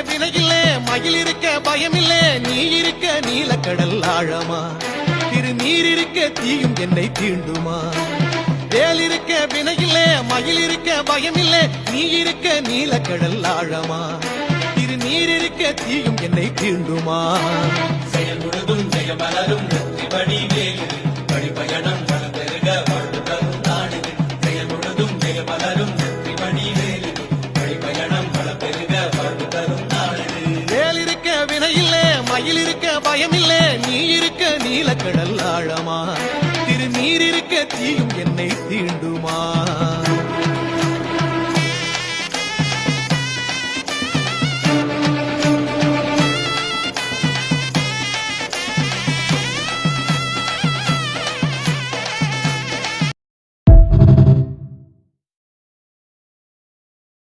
வினையில்லே மயில் இருக்க பயமில்லே நீ இருக்க நீலக்கடல் ஆழமா திருநீர் இருக்க தீயும் என்னை தீண்டுமா வேல் இருக்க வினையில்லே மயில் இருக்க பயமில்லே நீ இருக்க நீலக்கடல் ஆழமா திருநீர் இருக்க தீயும் என்னை தீண்டுமா செயல் முழுதும் ஜெயமலரும் வெற்றி வடிவேல்